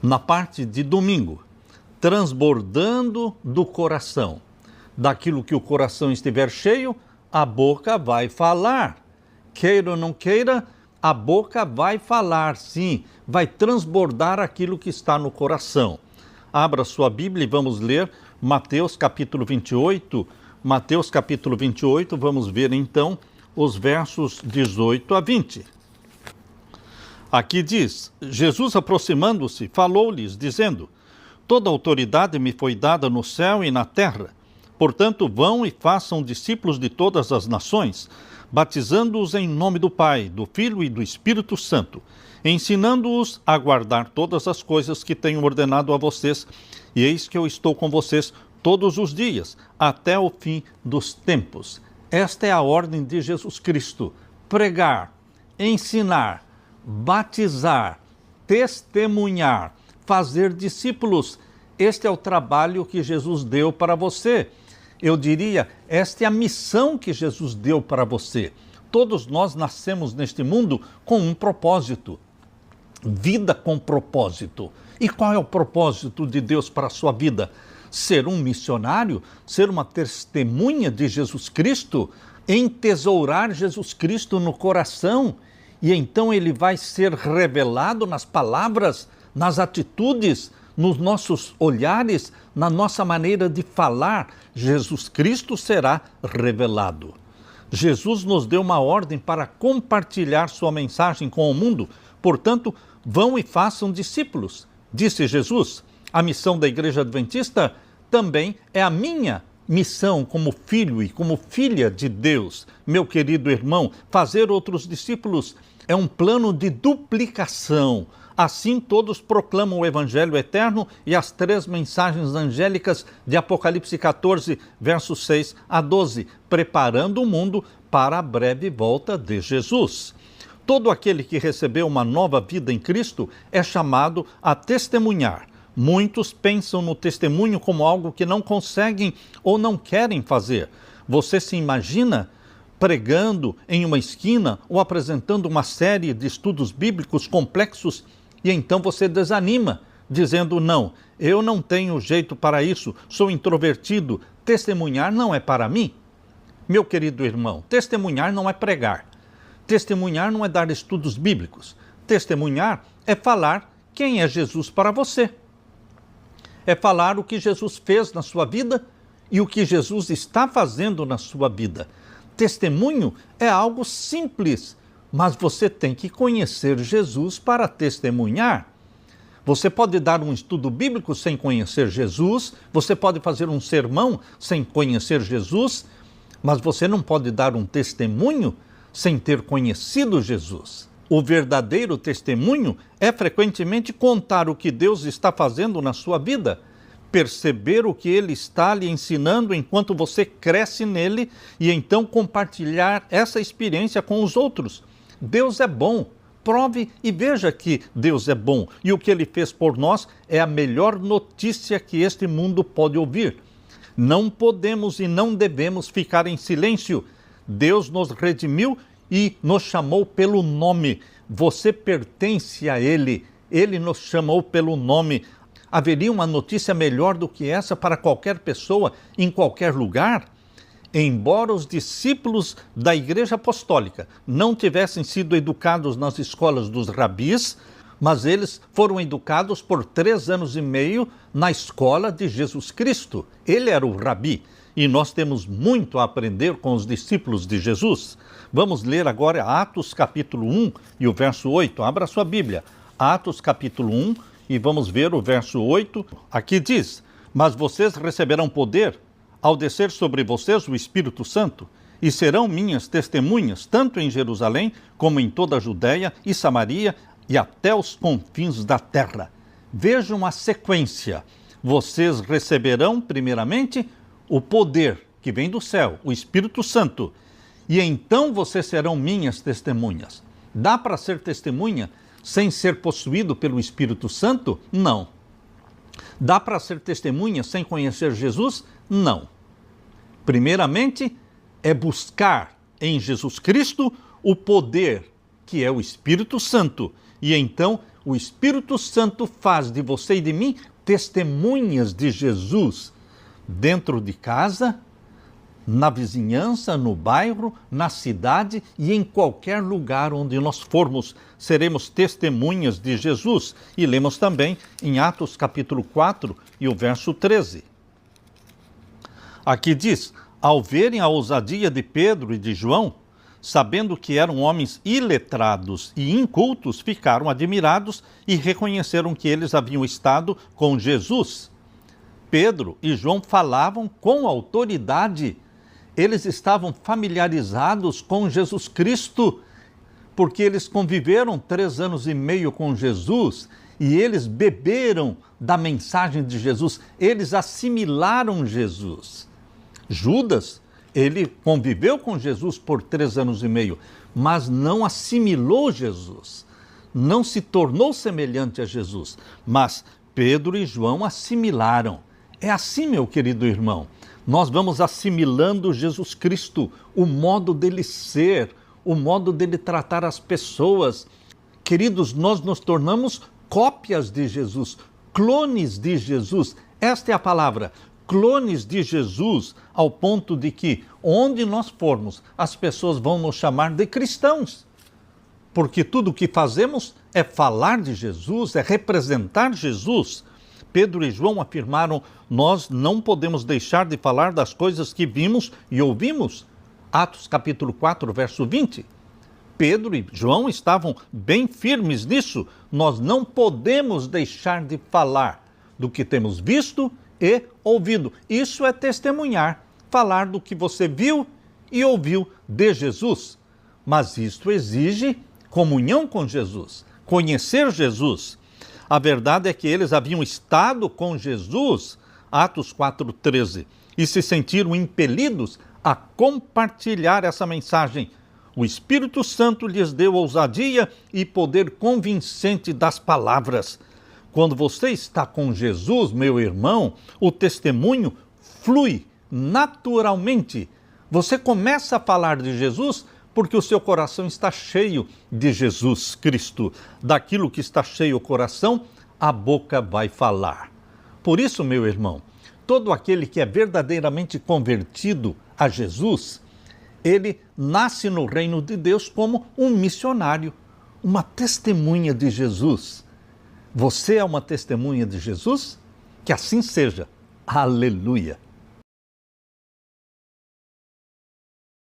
na parte de domingo, transbordando do coração. Daquilo que o coração estiver cheio, a boca vai falar. Queira ou não queira, a boca vai falar, sim, vai transbordar aquilo que está no coração. Abra sua Bíblia e vamos ler Mateus capítulo 28. Mateus capítulo 28, vamos ver então os versos 18 a 20. Aqui diz: Jesus, aproximando-se, falou-lhes, dizendo: toda autoridade me foi dada no céu e na terra. Portanto, vão e façam discípulos de todas as nações, batizando-os em nome do Pai, do Filho e do Espírito Santo, ensinando-os a guardar todas as coisas que tenho ordenado a vocês, e eis que eu estou com vocês todos os dias, até o fim dos tempos. Esta é a ordem de Jesus Cristo: pregar, ensinar, batizar, testemunhar, fazer discípulos. Este é o trabalho que Jesus deu para você. Eu diria, esta é a missão que Jesus deu para você. Todos nós nascemos neste mundo com um propósito. Vida com propósito. E qual é o propósito de Deus para a sua vida? Ser um missionário, ser uma testemunha de Jesus Cristo, entesourar Jesus Cristo no coração, e então ele vai ser revelado nas palavras, nas atitudes, nos nossos olhares, na nossa maneira de falar. Jesus Cristo será revelado. Jesus nos deu uma ordem para compartilhar sua mensagem com o mundo. Portanto, vão e façam discípulos. Disse Jesus, a missão da Igreja Adventista também é a minha missão como filho e como filha de Deus. Meu querido irmão, fazer outros discípulos é um plano de duplicação. Assim todos proclamam o Evangelho eterno e as 3 mensagens angélicas de Apocalipse 14, versos 6 a 12, preparando o mundo para a breve volta de Jesus. Todo aquele que recebeu uma nova vida em Cristo é chamado a testemunhar. Muitos pensam no testemunho como algo que não conseguem ou não querem fazer. Você se imagina pregando em uma esquina ou apresentando uma série de estudos bíblicos complexos e então você desanima, dizendo: não, eu não tenho jeito para isso, sou introvertido, testemunhar não é para mim? Meu querido irmão, testemunhar não é pregar. Testemunhar não é dar estudos bíblicos. Testemunhar é falar quem é Jesus para você. É falar o que Jesus fez na sua vida e o que Jesus está fazendo na sua vida. Testemunho é algo simples, mas você tem que conhecer Jesus para testemunhar. Você pode dar um estudo bíblico sem conhecer Jesus, você pode fazer um sermão sem conhecer Jesus, mas você não pode dar um testemunho sem ter conhecido Jesus. O verdadeiro testemunho é frequentemente contar o que Deus está fazendo na sua vida, perceber o que Ele está lhe ensinando enquanto você cresce nele e então compartilhar essa experiência com os outros. Deus é bom. Prove e veja que Deus é bom. E o que Ele fez por nós é a melhor notícia que este mundo pode ouvir. Não podemos e não devemos ficar em silêncio. Deus nos redimiu e nos chamou pelo nome. Você pertence a Ele. Ele nos chamou pelo nome. Haveria uma notícia melhor do que essa para qualquer pessoa, em qualquer lugar? Embora os discípulos da Igreja Apostólica não tivessem sido educados nas escolas dos rabis, mas eles foram educados por 3 anos e meio na escola de Jesus Cristo. Ele era o rabi e nós temos muito a aprender com os discípulos de Jesus. Vamos ler agora Atos capítulo 1 e o verso 8. Abra sua Bíblia. Atos capítulo 1 e vamos ver o verso 8. Aqui diz: mas vocês receberão poder ao descer sobre vocês o Espírito Santo, e serão minhas testemunhas, tanto em Jerusalém, como em toda a Judéia e Samaria, e até os confins da terra. Vejam a sequência. Vocês receberão, primeiramente, o poder que vem do céu, o Espírito Santo, e então vocês serão minhas testemunhas. Dá para ser testemunha sem ser possuído pelo Espírito Santo? Não. Dá para ser testemunha sem conhecer Jesus? Não. Primeiramente, é buscar em Jesus Cristo o poder, que é o Espírito Santo. E então, o Espírito Santo faz de você e de mim testemunhas de Jesus dentro de casa, na vizinhança, no bairro, na cidade e em qualquer lugar onde nós formos, seremos testemunhas de Jesus. E lemos também em Atos capítulo 4 e o verso 13. Aqui diz: ao verem a ousadia de Pedro e de João, sabendo que eram homens iletrados e incultos, ficaram admirados e reconheceram que eles haviam estado com Jesus. Pedro e João falavam com autoridade. Eles estavam familiarizados com Jesus Cristo, porque eles conviveram 3 anos e meio com Jesus e eles beberam da mensagem de Jesus, eles assimilaram Jesus. Judas, ele conviveu com Jesus por 3 anos e meio, mas não assimilou Jesus, não se tornou semelhante a Jesus, mas Pedro e João assimilaram. É assim, meu querido irmão, nós vamos assimilando Jesus Cristo, o modo dele ser, o modo dele tratar as pessoas. Queridos, nós nos tornamos cópias de Jesus, clones de Jesus. Esta é a palavra, clones de Jesus, ao ponto de que, onde nós formos, as pessoas vão nos chamar de cristãos. Porque tudo o que fazemos é falar de Jesus, é representar Jesus. Pedro e João afirmaram: nós não podemos deixar de falar das coisas que vimos e ouvimos. Atos capítulo 4, verso 20. Pedro e João estavam bem firmes nisso. Nós não podemos deixar de falar do que temos visto e ouvido. Isso é testemunhar, falar do que você viu e ouviu de Jesus. Mas isto exige comunhão com Jesus, conhecer Jesus. A verdade é que eles haviam estado com Jesus, Atos 4,13, e se sentiram impelidos a compartilhar essa mensagem. O Espírito Santo lhes deu ousadia e poder convincente das palavras. Quando você está com Jesus, meu irmão, o testemunho flui naturalmente. Você começa a falar de Jesus porque o seu coração está cheio de Jesus Cristo. Daquilo que está cheio o coração, a boca vai falar. Por isso, meu irmão, todo aquele que é verdadeiramente convertido a Jesus, ele nasce no reino de Deus como um missionário, uma testemunha de Jesus. Você é uma testemunha de Jesus? Que assim seja. Aleluia!